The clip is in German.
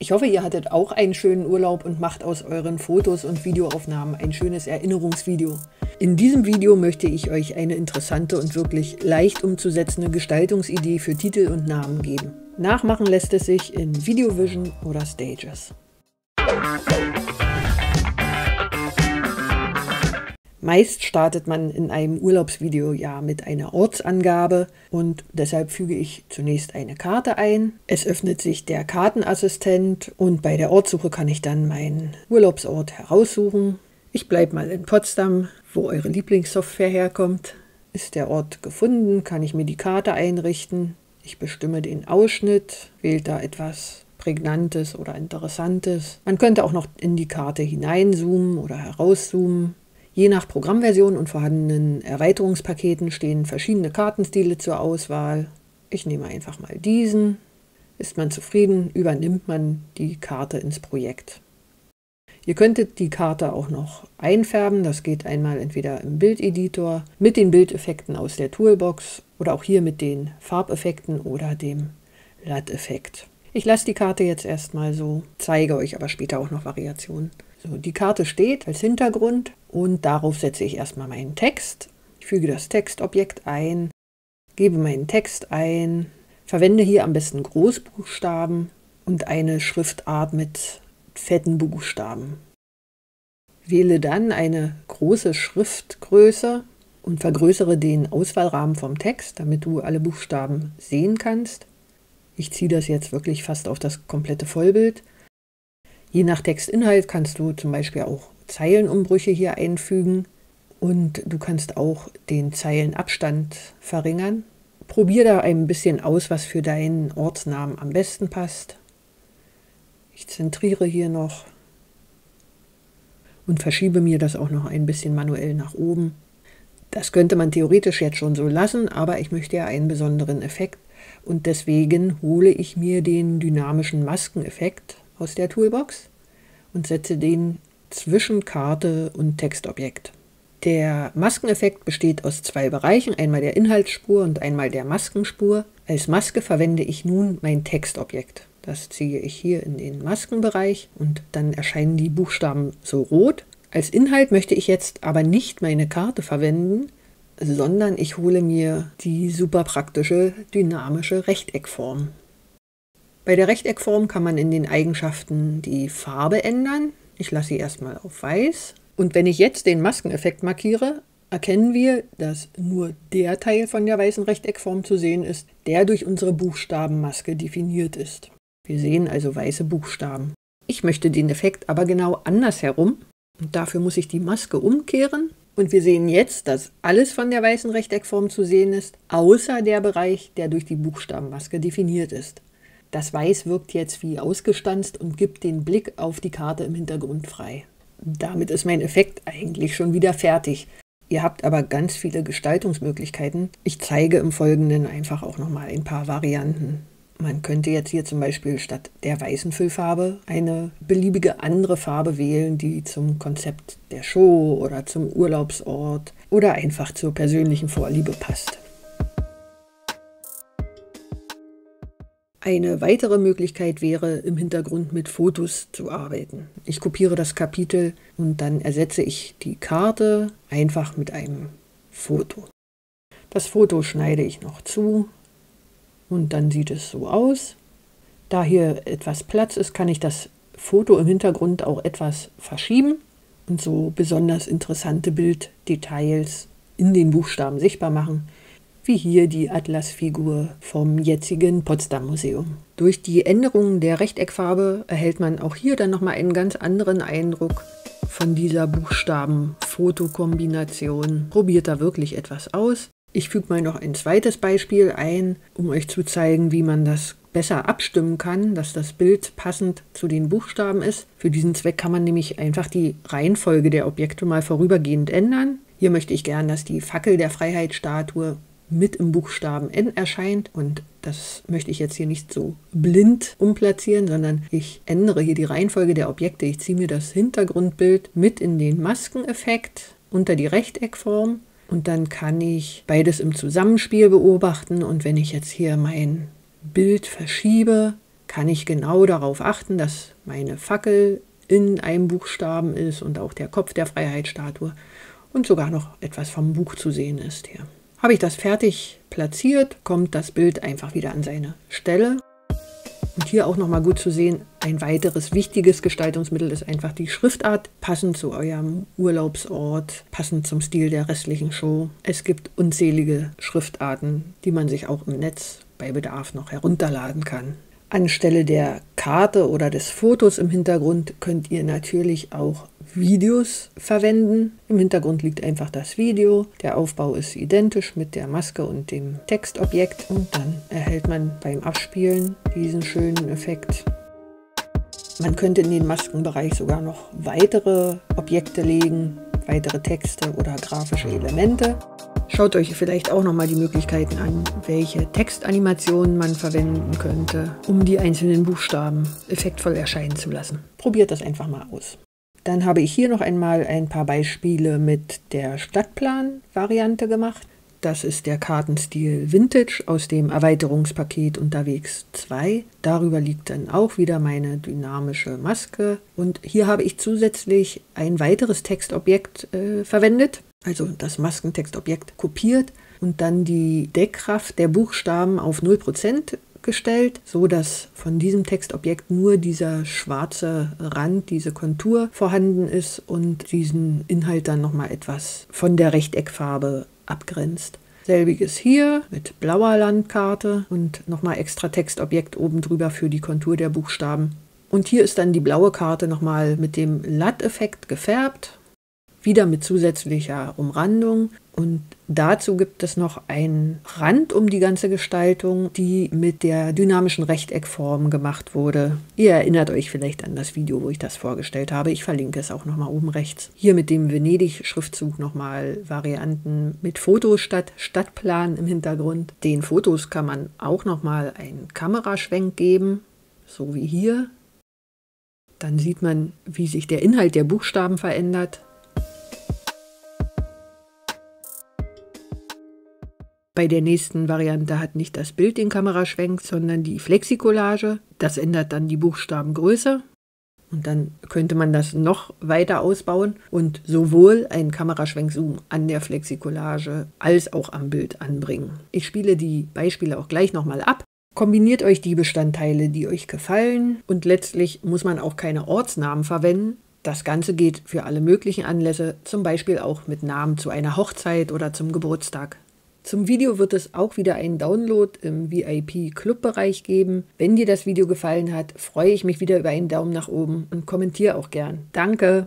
Ich hoffe, ihr hattet auch einen schönen Urlaub und macht aus euren Fotos und Videoaufnahmen ein schönes Erinnerungsvideo. In diesem Video möchte ich euch eine interessante und wirklich leicht umzusetzende Gestaltungsidee für Titel und Namen geben. Nachmachen lässt es sich in VideoVision oder Stages. Meist startet man in einem Urlaubsvideo ja mit einer Ortsangabe und deshalb füge ich zunächst eine Karte ein. Es öffnet sich der Kartenassistent und bei der Ortssuche kann ich dann meinen Urlaubsort heraussuchen. Ich bleibe mal in Potsdam, wo eure Lieblingssoftware herkommt. Ist der Ort gefunden, kann ich mir die Karte einrichten. Ich bestimme den Ausschnitt, wähle da etwas Prägnantes oder Interessantes. Man könnte auch noch in die Karte hineinzoomen oder herauszoomen. Je nach Programmversion und vorhandenen Erweiterungspaketen stehen verschiedene Kartenstile zur Auswahl. Ich nehme einfach mal diesen. Ist man zufrieden, übernimmt man die Karte ins Projekt. Ihr könntet die Karte auch noch einfärben. Das geht einmal entweder im Bildeditor mit den Bildeffekten aus der Toolbox oder auch hier mit den Farbeffekten oder dem LUT-Effekt. Ich lasse die Karte jetzt erstmal so, zeige euch aber später auch noch Variationen. So, die Karte steht als Hintergrund und darauf setze ich erstmal meinen Text. Ich füge das Textobjekt ein, gebe meinen Text ein, verwende hier am besten Großbuchstaben und eine Schriftart mit fetten Buchstaben. Wähle dann eine große Schriftgröße und vergrößere den Auswahlrahmen vom Text, damit du alle Buchstaben sehen kannst. Ich ziehe das jetzt wirklich fast auf das komplette Vollbild. Je nach Textinhalt kannst du zum Beispiel auch Zeilenumbrüche hier einfügen und du kannst auch den Zeilenabstand verringern. Probier da ein bisschen aus, was für deinen Ortsnamen am besten passt. Ich zentriere hier noch und verschiebe mir das auch noch ein bisschen manuell nach oben. Das könnte man theoretisch jetzt schon so lassen, aber ich möchte ja einen besonderen Effekt und deswegen hole ich mir den dynamischen Maskeneffekt aus der Toolbox und setze den zwischen Karte und Textobjekt. Der Maskeneffekt besteht aus zwei Bereichen, einmal der Inhaltsspur und einmal der Maskenspur. Als Maske verwende ich nun mein Textobjekt. Das ziehe ich hier in den Maskenbereich und dann erscheinen die Buchstaben so rot. Als Inhalt möchte ich jetzt aber nicht meine Karte verwenden, sondern ich hole mir die super praktische dynamische Rechteckform. Bei der Rechteckform kann man in den Eigenschaften die Farbe ändern. Ich lasse sie erstmal auf weiß. Und wenn ich jetzt den Maskeneffekt markiere, erkennen wir, dass nur der Teil von der weißen Rechteckform zu sehen ist, der durch unsere Buchstabenmaske definiert ist. Wir sehen also weiße Buchstaben. Ich möchte den Effekt aber genau andersherum. Und dafür muss ich die Maske umkehren. Und wir sehen jetzt, dass alles von der weißen Rechteckform zu sehen ist, außer der Bereich, der durch die Buchstabenmaske definiert ist. Das Weiß wirkt jetzt wie ausgestanzt und gibt den Blick auf die Karte im Hintergrund frei. Damit ist mein Effekt eigentlich schon wieder fertig. Ihr habt aber ganz viele Gestaltungsmöglichkeiten. Ich zeige im Folgenden einfach auch nochmal ein paar Varianten. Man könnte jetzt hier zum Beispiel statt der weißen Füllfarbe eine beliebige andere Farbe wählen, die zum Konzept der Show oder zum Urlaubsort oder einfach zur persönlichen Vorliebe passt. Eine weitere Möglichkeit wäre, im Hintergrund mit Fotos zu arbeiten. Ich kopiere das Kapitel und dann ersetze ich die Karte einfach mit einem Foto. Das Foto schneide ich noch zu und dann sieht es so aus. Da hier etwas Platz ist, kann ich das Foto im Hintergrund auch etwas verschieben und so besonders interessante Bilddetails in den Buchstaben sichtbar machen, wie hier die Atlasfigur vom jetzigen Potsdam Museum. Durch die Änderung der Rechteckfarbe erhält man auch hier dann nochmal einen ganz anderen Eindruck von dieser Buchstaben-Foto-Kombination. Probiert da wirklich etwas aus. Ich füge mal noch ein zweites Beispiel ein, um euch zu zeigen, wie man das besser abstimmen kann, dass das Bild passend zu den Buchstaben ist. Für diesen Zweck kann man nämlich einfach die Reihenfolge der Objekte mal vorübergehend ändern. Hier möchte ich gern, dass die Fackel der Freiheitsstatue mit im Buchstaben N erscheint und das möchte ich jetzt hier nicht so blind umplatzieren, sondern ich ändere hier die Reihenfolge der Objekte. Ich ziehe mir das Hintergrundbild mit in den Maskeneffekt unter die Rechteckform und dann kann ich beides im Zusammenspiel beobachten und wenn ich jetzt hier mein Bild verschiebe, kann ich genau darauf achten, dass meine Fackel in einem Buchstaben ist und auch der Kopf der Freiheitsstatue und sogar noch etwas vom Buch zu sehen ist hier. Habe ich das fertig platziert, kommt das Bild einfach wieder an seine Stelle. Und hier auch nochmal gut zu sehen, ein weiteres wichtiges Gestaltungsmittel ist einfach die Schriftart, passend zu eurem Urlaubsort, passend zum Stil der restlichen Show. Es gibt unzählige Schriftarten, die man sich auch im Netz bei Bedarf noch herunterladen kann. Anstelle der Karte oder des Fotos im Hintergrund könnt ihr natürlich auch Videos verwenden. Im Hintergrund liegt einfach das Video. Der Aufbau ist identisch mit der Maske und dem Textobjekt. Und dann erhält man beim Abspielen diesen schönen Effekt. Man könnte in den Maskenbereich sogar noch weitere Objekte legen, weitere Texte oder grafische Elemente. Schaut euch vielleicht auch nochmal die Möglichkeiten an, welche Textanimationen man verwenden könnte, um die einzelnen Buchstaben effektvoll erscheinen zu lassen. Probiert das einfach mal aus. Dann habe ich hier noch einmal ein paar Beispiele mit der Stadtplan-Variante gemacht. Das ist der Kartenstil Vintage aus dem Erweiterungspaket Unterwegs 2. Darüber liegt dann auch wieder meine dynamische Maske. Und hier habe ich zusätzlich ein weiteres Textobjekt verwendet. Also das Maskentextobjekt kopiert und dann die Deckkraft der Buchstaben auf 0% gestellt, so dass von diesem Textobjekt nur dieser schwarze Rand, diese Kontur vorhanden ist und diesen Inhalt dann nochmal etwas von der Rechteckfarbe abgrenzt. Selbiges hier mit blauer Landkarte und nochmal extra Textobjekt oben drüber für die Kontur der Buchstaben. Und hier ist dann die blaue Karte nochmal mit dem Latt-Effekt gefärbt. Wieder mit zusätzlicher Umrandung und dazu gibt es noch einen Rand um die ganze Gestaltung, die mit der dynamischen Rechteckform gemacht wurde. Ihr erinnert euch vielleicht an das Video, wo ich das vorgestellt habe. Ich verlinke es auch nochmal oben rechts. Hier mit dem Venedig-Schriftzug nochmal Varianten mit Foto statt Stadtplan im Hintergrund. Den Fotos kann man auch nochmal einen Kameraschwenk geben, so wie hier. Dann sieht man, wie sich der Inhalt der Buchstaben verändert. Bei der nächsten Variante hat nicht das Bild den Kameraschwenk, sondern die Flexikollage. Das ändert dann die Buchstabengröße. Und dann könnte man das noch weiter ausbauen und sowohl einen Kameraschwenkzoom an der Flexikollage als auch am Bild anbringen. Ich spiele die Beispiele auch gleich nochmal ab. Kombiniert euch die Bestandteile, die euch gefallen. Und letztlich muss man auch keine Ortsnamen verwenden. Das Ganze geht für alle möglichen Anlässe, zum Beispiel auch mit Namen zu einer Hochzeit oder zum Geburtstag. Zum Video wird es auch wieder einen Download im VIP-Club-Bereich geben. Wenn dir das Video gefallen hat, freue ich mich wieder über einen Daumen nach oben und kommentiere auch gern. Danke!